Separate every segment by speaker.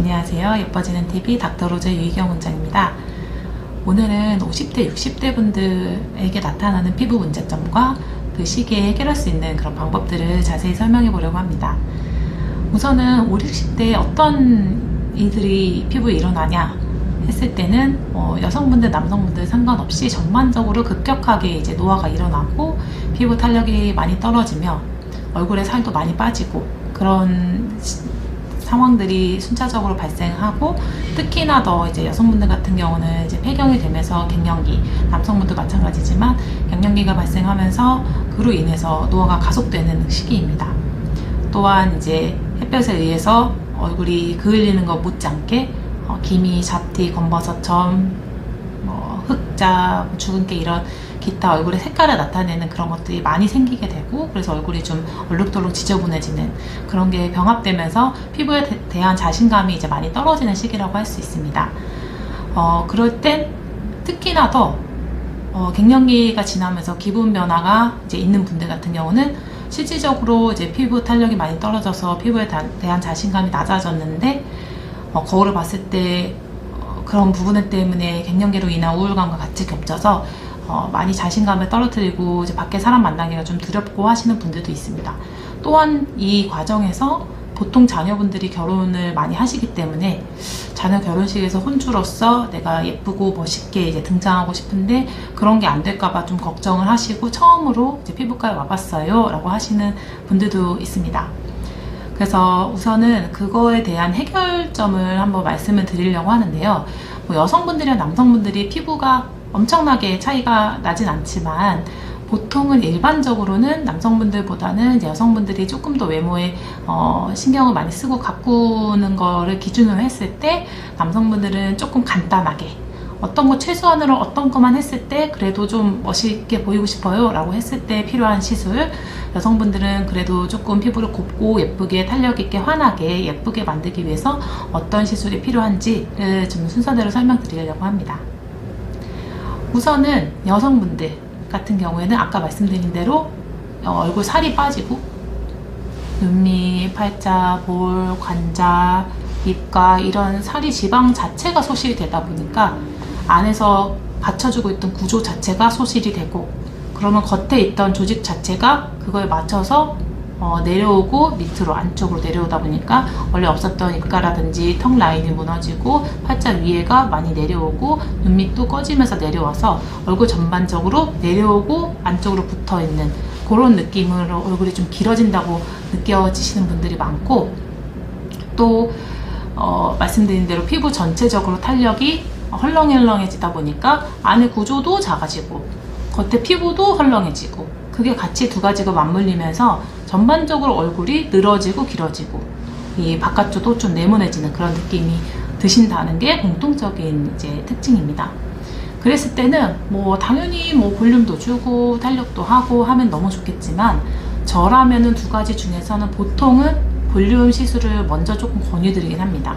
Speaker 1: 안녕하세요. 예뻐지는 TV 닥터로즈 유희경 원장입니다. 오늘은 50대, 60대 분들에게 나타나는 피부 문제점과 그 시기에 해결할 수 있는 그런 방법들을 자세히 설명해 보려고 합니다. 우선은 50, 60대에 어떤 일들이 피부에 일어나냐 했을 때는 여성분들, 남성분들 상관없이 전반적으로 급격하게 이제 노화가 일어나고 피부 탄력이 많이 떨어지며 얼굴에 살도 많이 빠지고 그런 상황들이 순차적으로 발생하고, 특히나 더 이제 여성분들 같은 경우는 이제 폐경이 되면서 갱년기, 남성분도 마찬가지지만 갱년기가 발생하면서 그로 인해서 노화가 가속되는 시기입니다. 또한 이제 햇볕에 의해서 얼굴이 그을리는 것 못지않게 기미, 잡티, 검버섯점, 흑자, 주근깨 이런 기타 얼굴의 색깔을 나타내는 그런 것들이 많이 생기게 되고, 그래서 얼굴이 좀 얼룩덜룩 지저분해지는 그런 게 병합되면서 피부에 대한 자신감이 이제 많이 떨어지는 시기라고 할 수 있습니다. 그럴 땐 특히나 더 갱년기가 지나면서 기분 변화가 이제 있는 분들 같은 경우는 실질적으로 이제 피부 탄력이 많이 떨어져서 피부에 대한 자신감이 낮아졌는데, 거울을 봤을 때 그런 부분 때문에 갱년기로 인한 우울감과 같이 겹쳐서 많이 자신감을 떨어뜨리고 이제 밖에 사람 만나기가 좀 두렵고 하시는 분들도 있습니다. 또한 이 과정에서 보통 자녀분들이 결혼을 많이 하시기 때문에 자녀 결혼식에서 혼주로서 내가 예쁘고 멋있게 이제 등장하고 싶은데 그런 게 안 될까봐 좀 걱정을 하시고 처음으로 이제 피부과에 와봤어요 라고 하시는 분들도 있습니다. 그래서 우선은 그거에 대한 해결점을 한번 말씀을 드리려고 하는데요. 여성분들이나 남성분들이 피부가 엄청나게 차이가 나진 않지만 보통은 일반적으로는 남성분들보다는 이제 여성분들이 조금 더 외모에 신경을 많이 쓰고 가꾸는 거를 기준으로 했을 때 남성분들은 조금 간단하게 어떤 거 최소한으로 어떤 것만 했을 때 그래도 좀 멋있게 보이고 싶어요 라고 했을 때 필요한 시술, 여성분들은 그래도 조금 피부를 곱고 예쁘게 탄력 있게 환하게 예쁘게 만들기 위해서 어떤 시술이 필요한지를 좀 순서대로 설명드리려고 합니다. 우선은 여성분들 같은 경우에는 아까 말씀드린 대로 얼굴 살이 빠지고 눈밑, 팔자, 볼, 관자, 입가 이런 살이 지방 자체가 소실이 되다 보니까 안에서 받쳐주고 있던 구조 자체가 소실이 되고, 그러면 겉에 있던 조직 자체가 그거에 맞춰서 내려오고 밑으로 안쪽으로 내려오다 보니까 원래 없었던 입가라든지 턱 라인이 무너지고 팔자 위에가 많이 내려오고 눈밑도 꺼지면서 내려와서 얼굴 전반적으로 내려오고 안쪽으로 붙어있는 그런 느낌으로 얼굴이 좀 길어진다고 느껴지시는 분들이 많고, 또 말씀드린 대로 피부 전체적으로 탄력이 헐렁헐렁해지다 보니까 안에 구조도 작아지고 겉에 피부도 헐렁해지고 그게 같이 두 가지가 맞물리면서 전반적으로 얼굴이 늘어지고 길어지고 이 바깥쪽도 좀 네모내지는 그런 느낌이 드신다는 게 공통적인 이제 특징입니다. 그랬을 때는 당연히 볼륨도 주고 탄력도 하고 하면 너무 좋겠지만, 저라면은 두 가지 중에서는 보통은 볼륨 시술을 먼저 조금 권유드리긴 합니다.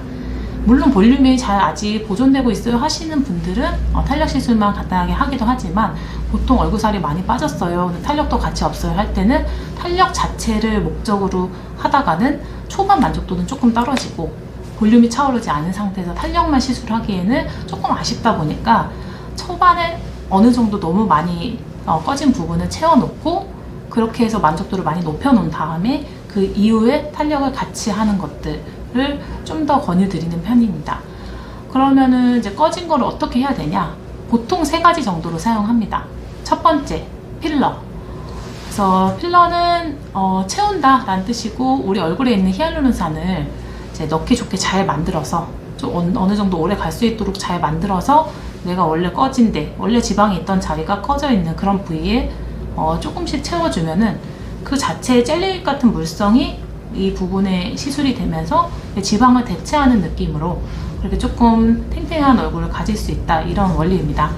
Speaker 1: 물론 볼륨이 잘 아직 보존되고 있어요 하시는 분들은 탄력 시술만 간단하게 하기도 하지만, 보통 얼굴살이 많이 빠졌어요 근데 탄력도 같이 없어요 할 때는 탄력 자체를 목적으로 하다가는 초반 만족도는 조금 떨어지고 볼륨이 차오르지 않은 상태에서 탄력만 시술하기에는 조금 아쉽다 보니까 초반에 어느 정도 너무 많이 꺼진 부분을 채워놓고 그렇게 해서 만족도를 많이 높여놓은 다음에 그 이후에 탄력을 같이 하는 것들을 좀 더 권유드리는 편입니다. 그러면은 이제 꺼진 거를 어떻게 해야 되냐? 보통 세 가지 정도로 사용합니다. 첫 번째, 필러. 그래서 필러는 채운다 라는 뜻이고, 우리 얼굴에 있는 히알루론산을 이제 넣기 좋게 잘 만들어서 좀 어느 정도 오래 갈 수 있도록 잘 만들어서 내가 원래 꺼진 데, 원래 지방이 있던 자리가 꺼져 있는 그런 부위에 조금씩 채워주면은 그 자체의 젤리 같은 물성이 이 부분에 시술이 되면서 지방을 대체하는 느낌으로 그렇게 조금 탱탱한 얼굴을 가질 수 있다, 이런 원리입니다.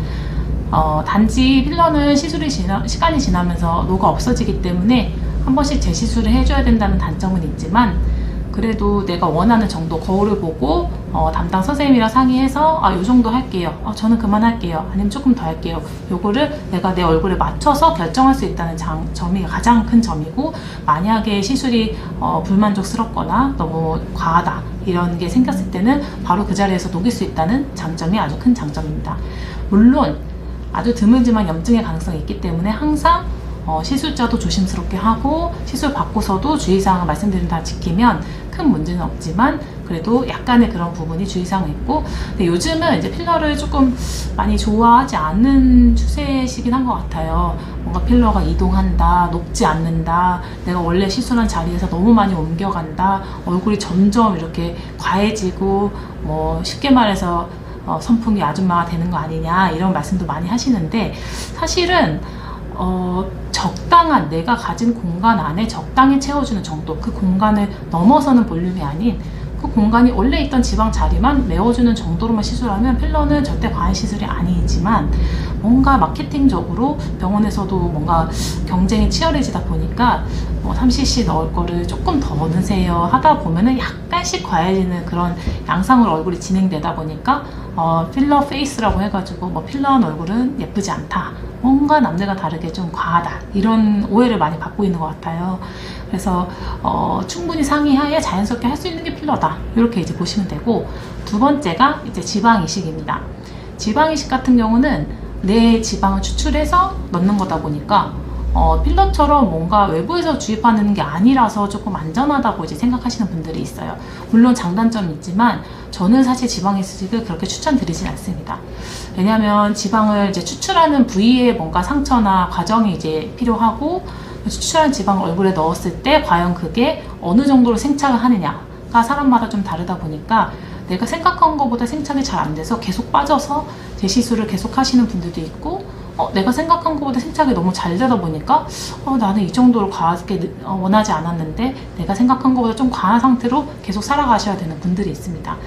Speaker 1: 단지 필러는 시간이 지나면서 노가 없어지기 때문에 한 번씩 재시술을 해줘야 된다는 단점은 있지만, 그래도 내가 원하는 정도 거울을 보고 담당 선생님이랑 상의해서 요 정도 할게요. 저는 그만할게요. 아니면 조금 더 할게요. 요거를 내가 내 얼굴에 맞춰서 결정할 수 있다는 점이 가장 큰 점이고, 만약에 시술이 불만족스럽거나 너무 과하다 이런 게 생겼을 때는 바로 그 자리에서 녹일 수 있다는 장점이 아주 큰 장점입니다. 물론 아주 드물지만 염증의 가능성이 있기 때문에 항상 시술자도 조심스럽게 하고, 시술 받고서도 주의사항을 말씀드린 다 지키면 큰 문제는 없지만 그래도 약간의 그런 부분이 주의사항이 있고, 근데 요즘은 이제 필러를 조금 많이 좋아하지 않는 추세시긴 한 것 같아요. 뭔가 필러가 이동한다, 녹지 않는다, 내가 원래 시술한 자리에서 너무 많이 옮겨간다, 얼굴이 점점 이렇게 과해지고, 뭐 쉽게 말해서 선풍기 아줌마가 되는 거 아니냐 이런 말씀도 많이 하시는데, 사실은 적당한 내가 가진 공간 안에 적당히 채워주는 정도, 그 공간을 넘어서는 볼륨이 아닌 그 공간이 원래 있던 지방 자리만 메워주는 정도로만 시술하면 필러는 절대 과한 시술이 아니지만, 뭔가 마케팅적으로 병원에서도 뭔가 경쟁이 치열해지다 보니까 3cc 넣을 거를 조금 더 넣으세요 하다 보면은 약간씩 과해지는 그런 양상으로 얼굴이 진행되다 보니까 필러 페이스라고 해가지고 필러한 얼굴은 예쁘지 않다, 뭔가 남들과 다르게 좀 과하다, 이런 오해를 많이 받고 있는 것 같아요. 그래서 충분히 상의하에 자연스럽게 할 수 있는 게 필러다, 이렇게 이제 보시면 되고, 두 번째가 이제 지방 이식입니다. 지방 이식 같은 경우는 내 지방을 추출해서 넣는 거다 보니까 필러처럼 뭔가 외부에서 주입하는 게 아니라서 조금 안전하다고 이제 생각하시는 분들이 있어요. 물론 장단점이 있지만 저는 사실 지방 이식을 그렇게 추천드리진 않습니다. 왜냐하면 지방을 이제 추출하는 부위에 뭔가 상처나 과정이 이제 필요하고, 추출한 지방을 얼굴에 넣었을 때 과연 그게 어느 정도로 생착을 하느냐가 사람마다 좀 다르다 보니까, 내가 생각한 것보다 생착이 잘 안 돼서 계속 빠져서 재시술을 계속 하시는 분들도 있고, 내가 생각한 것보다 생착이 너무 잘 되다 보니까 나는 이 정도로 과하게 원하지 않았는데 내가 생각한 것보다 좀 과한 상태로 계속 살아가셔야 되는 분들이 있습니다.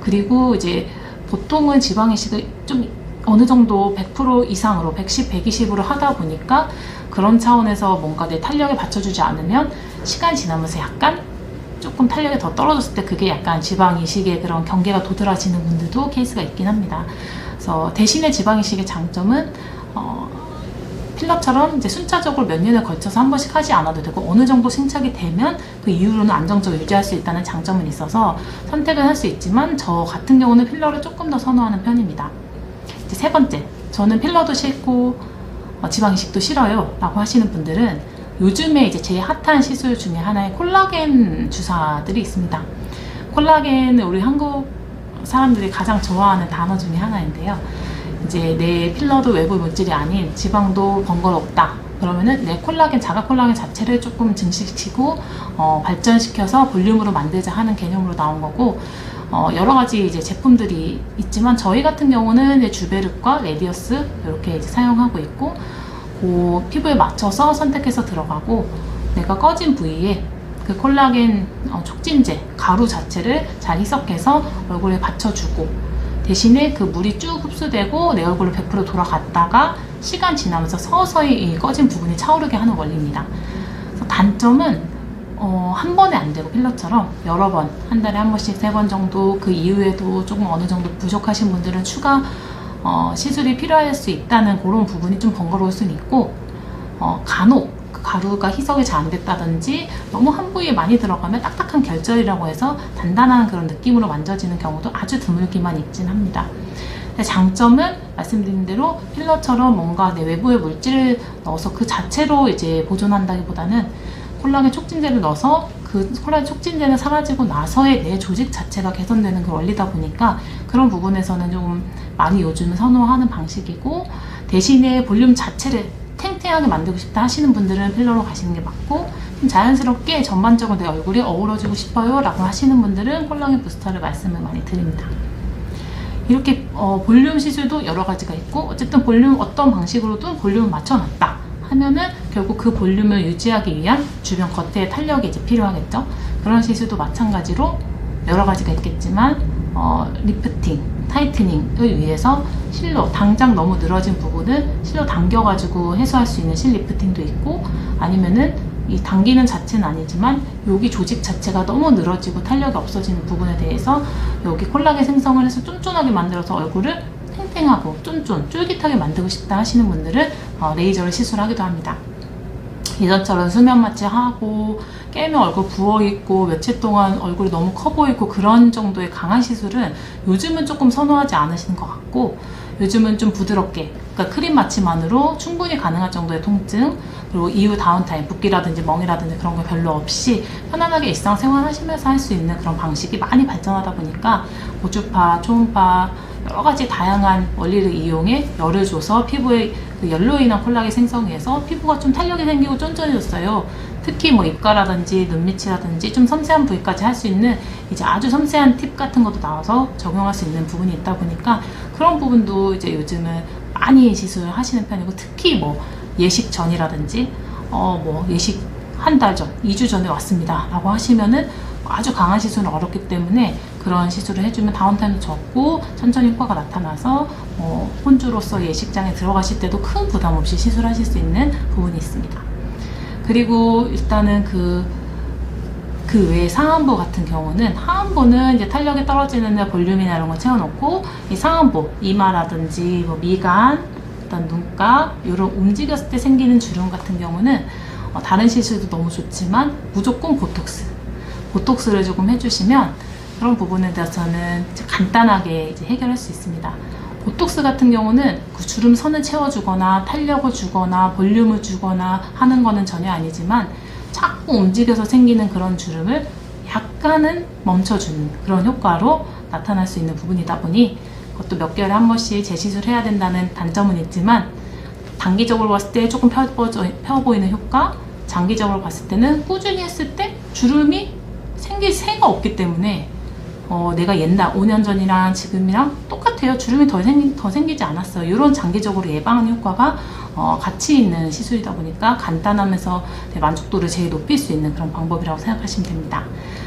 Speaker 1: 그리고 이제 보통은 지방 이식을 좀 어느 정도 100% 이상으로 110, 120으로 하다 보니까, 그런 차원에서 뭔가 내 탄력에 받쳐주지 않으면 시간이 지나면서 약간 조금 탄력이 더 떨어졌을 때 그게 약간 지방 이식의 그런 경계가 도드라지는 분들도 케이스가 있긴 합니다. 그래서 대신에 지방 이식의 장점은 필러처럼 이제 순차적으로 몇 년에 걸쳐서 한 번씩 하지 않아도 되고, 어느 정도 생착이 되면 그 이후로는 안정적으로 유지할 수 있다는 장점은 있어서 선택은 할 수 있지만, 저 같은 경우는 필러를 조금 더 선호하는 편입니다. 이제 세 번째, 저는 필러도 싫고 지방 이식도 싫어요 라고 하시는 분들은, 요즘에 이제 제일 핫한 시술 중에 하나의 콜라겐 주사들이 있습니다. 콜라겐은 우리 한국 사람들이 가장 좋아하는 단어 중에 하나인데요. 이제 내 필러도 외부 물질이 아닌 지방도 번거롭다 그러면은 내 콜라겐, 자가 콜라겐 자체를 조금 증식시키고 발전시켜서 볼륨으로 만들자 하는 개념으로 나온 거고, 여러 가지 이제 제품들이 있지만 저희 같은 경우는 이제 주베르과 레디어스 이렇게 이제 사용하고 있고, 그 피부에 맞춰서 선택해서 들어가고, 내가 꺼진 부위에 그 콜라겐 촉진제 가루 자체를 잘 희석해서 얼굴에 받쳐주고, 대신에 그 물이 쭉 흡수되고 내 얼굴로 100% 돌아갔다가 시간 지나면서 서서히 이 꺼진 부분이 차오르게 하는 원리입니다. 그래서 단점은 한 번에 안 되고 필러처럼 여러 번, 한 달에 한 번씩 3번 정도, 그 이후에도 조금 어느 정도 부족하신 분들은 추가 시술이 필요할 수 있다는 그런 부분이 좀 번거로울 수는 있고, 간혹 그 가루가 희석이 잘 안 됐다든지 너무 한 부위에 많이 들어가면 딱딱한 결절이라고 해서 단단한 그런 느낌으로 만져지는 경우도 아주 드물기만 있긴 합니다. 근데 장점은 말씀드린 대로 필러처럼 뭔가 내 외부에 물질을 넣어서 그 자체로 이제 보존한다기보다는 콜라겐 촉진제를 넣어서 그 콜라겐 촉진제는 사라지고 나서의 내 조직 자체가 개선되는 그 원리다 보니까, 그런 부분에서는 좀 많이 요즘은 선호하는 방식이고, 대신에 볼륨 자체를 탱탱하게 만들고 싶다 하시는 분들은 필러로 가시는 게 맞고, 좀 자연스럽게 전반적으로 내 얼굴이 어우러지고 싶어요 라고 하시는 분들은 콜라겐 부스터를 말씀을 많이 드립니다. 이렇게 볼륨 시술도 여러 가지가 있고, 어쨌든 볼륨 어떤 방식으로든 볼륨을 맞춰놨다 하면은 결국 그 볼륨을 유지하기 위한 주변 겉에 탄력이 이제 필요하겠죠. 그런 시술도 마찬가지로 여러 가지가 있겠지만 리프팅, 타이트닝을 위해서 실로 당장 너무 늘어진 부분을 실로 당겨가지고 해소할 수 있는 실 리프팅도 있고, 아니면은 이 당기는 자체는 아니지만 여기 조직 자체가 너무 늘어지고 탄력이 없어지는 부분에 대해서 여기 콜라겐 생성을 해서 쫀쫀하게 만들어서 얼굴을 탱탱하고 쫄깃하게 만들고 싶다 하시는 분들은 레이저를 시술하기도 합니다. 예전처럼 수면 마취하고 깨면 얼굴 부어있고 며칠 동안 얼굴이 너무 커 보이고 그런 정도의 강한 시술은 요즘은 조금 선호하지 않으시는 것 같고, 요즘은 좀 부드럽게, 그러니까 크림 마취만으로 충분히 가능할 정도의 통증, 그리고 이후 다운타임, 붓기라든지 멍이라든지 그런 거 별로 없이 편안하게 일상생활 하시면서 할 수 있는 그런 방식이 많이 발전하다 보니까 고주파, 초음파 여러 가지 다양한 원리를 이용해 열을 줘서 피부에 그 열로 인한 콜라겐 생성에서 피부가 좀 탄력이 생기고 쫀쫀해졌어요. 특히 뭐 입가라든지 눈 밑이라든지 좀 섬세한 부위까지 할 수 있는 이제 아주 섬세한 팁 같은 것도 나와서 적용할 수 있는 부분이 있다 보니까 그런 부분도 이제 요즘은 많이 시술하시는 편이고, 특히 뭐 예식 전이라든지 뭐 예식 한 달 전, 2주 전에 왔습니다 라고 하시면은 아주 강한 시술은 어렵기 때문에 그런 시술을 해주면 다운타임도 적고 천천히 효과가 나타나서 혼주로서 예식장에 들어가실 때도 큰 부담 없이 시술하실 수 있는 부분이 있습니다. 그리고 일단은 그 외에 상안부 같은 경우는, 하안부는 이제 탄력이 떨어지는 데 볼륨이나 이런 거 채워놓고, 이 상안부, 이마라든지 뭐 미간, 일단 눈가 이런 움직였을 때 생기는 주름 같은 경우는 다른 시술도 너무 좋지만 무조건 보톡스를 조금 해주시면 그런 부분에 대해서는 간단하게 이제 해결할 수 있습니다. 보톡스 같은 경우는 그 주름 선을 채워주거나 탄력을 주거나 볼륨을 주거나 하는 거는 전혀 아니지만 자꾸 움직여서 생기는 그런 주름을 약간은 멈춰주는 그런 효과로 나타날 수 있는 부분이다 보니, 그것도 몇 개월에 한 번씩 재시술해야 된다는 단점은 있지만 단기적으로 봤을 때 조금 펴 보이는 효과, 장기적으로 봤을 때는 꾸준히 했을 때 주름이 생길 새가 없기 때문에 내가 옛날 5년 전이랑 지금이랑 똑같아요. 주름이 더 생기지 않았어요. 이런 장기적으로 예방하는 효과가 같이 있는 시술이다 보니까 간단하면서 만족도를 제일 높일 수 있는 그런 방법이라고 생각하시면 됩니다.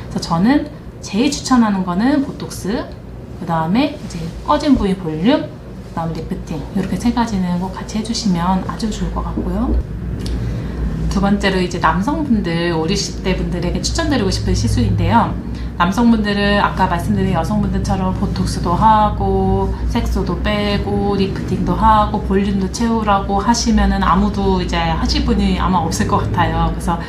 Speaker 1: 그래서 저는 제일 추천하는 거는 보톡스, 그 다음에 이제 꺼진 부위 볼륨, 그 다음에 리프팅, 이렇게 세 가지는 꼭 같이 해주시면 아주 좋을 것 같고요. 두 번째로 이제 남성분들, 50, 60대 분들에게 추천드리고 싶은 시술인데요. 남성분들은 아까 말씀드린 여성분들처럼 보톡스도 하고 색소도 빼고 리프팅도 하고 볼륨도 채우라고 하시면은 아무도 이제 하실 분이 아마 없을 것 같아요. 그래서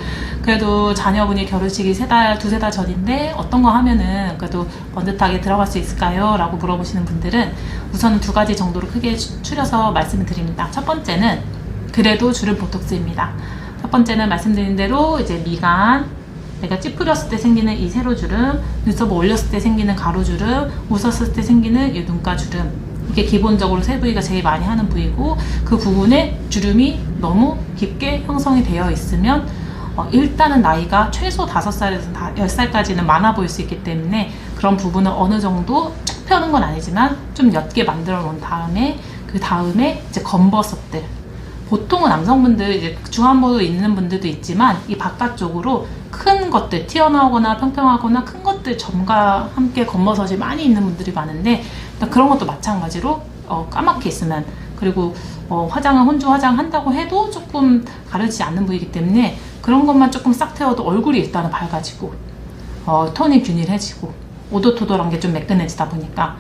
Speaker 1: 그래도 자녀분이 결혼식이 두세 달 전인데 어떤 거 하면은 그래도 번듯하게 들어갈 수 있을까요? 라고 물어보시는 분들은 우선 두 가지 정도로 크게 추려서 말씀을 드립니다. 첫 번째는 그래도 주름 보톡스입니다. 첫 번째는 말씀드린 대로 이제 미간, 내가 찌푸렸을 때 생기는 이 세로주름, 눈썹을 올렸을 때 생기는 가로주름, 웃었을 때 생기는 이 눈가주름, 이게 기본적으로 세 부위가 제일 많이 하는 부위고, 그 부분에 주름이 너무 깊게 형성이 되어 있으면 일단은 나이가 최소 5살에서 10살까지는 많아 보일 수 있기 때문에 그런 부분을 어느 정도 쭉 펴는 건 아니지만 좀 옅게 만들어 놓은 다음에 그 다음에 이제 검버섯들, 보통은 남성분들 이제 중안부도 있는 분들도 있지만 이 바깥쪽으로 큰 것들 튀어나오거나 평평하거나 큰 것들 점과 함께 검버섯이 많이 있는 분들이 많은데, 그런 것도 마찬가지로 까맣게 있으면, 그리고 혼주 화장 한다고 해도 조금 가려지지 않는 부위이기 때문에 그런 것만 조금 싹 태워도 얼굴이 일단은 밝아지고 톤이 균일해지고 오돌토돌한 게 좀 매끈해지다 보니까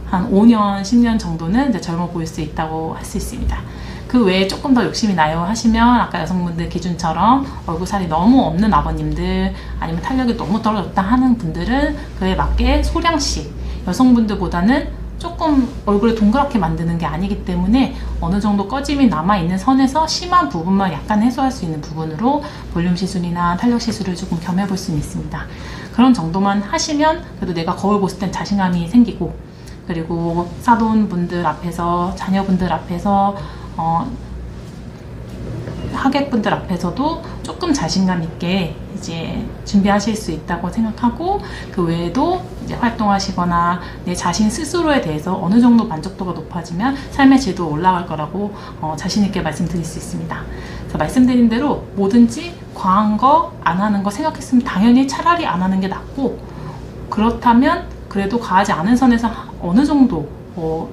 Speaker 1: 한 5년, 10년 정도는 이제 젊어 보일 수 있다고 할 수 있습니다. 그 외에 조금 더 욕심이 나요 하시면 아까 여성분들 기준처럼 얼굴살이 너무 없는 아버님들, 아니면 탄력이 너무 떨어졌다 하는 분들은 그에 맞게 소량씩, 여성분들보다는 조금 얼굴을 동그랗게 만드는 게 아니기 때문에 어느 정도 꺼짐이 남아있는 선에서 심한 부분만 약간 해소할 수 있는 부분으로 볼륨 시술이나 탄력 시술을 조금 겸해볼 수는 있습니다. 그런 정도만 하시면 그래도 내가 거울 봤을 땐 자신감이 생기고, 그리고 사돈분들 앞에서, 자녀분들 앞에서, 하객분들 앞에서도 조금 자신감 있게 이제 준비하실 수 있다고 생각하고, 그 외에도 이제 활동하시거나 내 자신 스스로에 대해서 어느 정도 만족도가 높아지면 삶의 질도 올라갈 거라고 자신 있게 말씀드릴 수 있습니다. 그래서 말씀드린 대로 뭐든지 과한 거, 안 하는 거 생각했으면 당연히 차라리 안 하는 게 낫고, 그렇다면 그래도 과하지 않은 선에서 어느 정도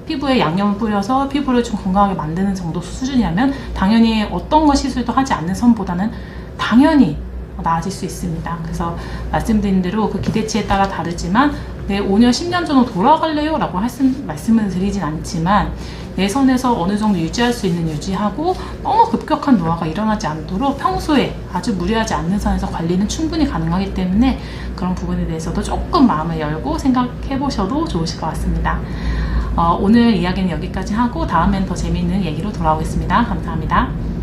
Speaker 1: 피부에 양념을 뿌려서 피부를 좀 건강하게 만드는 정도 수준이라면 당연히 어떤 거 시술도 하지 않는 선보다는 당연히 나아질 수 있습니다. 그래서 말씀드린 대로 그 기대치에 따라 다르지만 5년, 10년 전으로 돌아갈래요? 라고 말씀을 드리진 않지만 내 선에서 어느 정도 유지할 수 있는 유지하고 너무 급격한 노화가 일어나지 않도록 평소에 아주 무리하지 않는 선에서 관리는 충분히 가능하기 때문에 그런 부분에 대해서도 조금 마음을 열고 생각해 보셔도 좋으실 것 같습니다. 오늘 이야기는 여기까지 하고 다음엔 더 재미있는 얘기로 돌아오겠습니다. 감사합니다.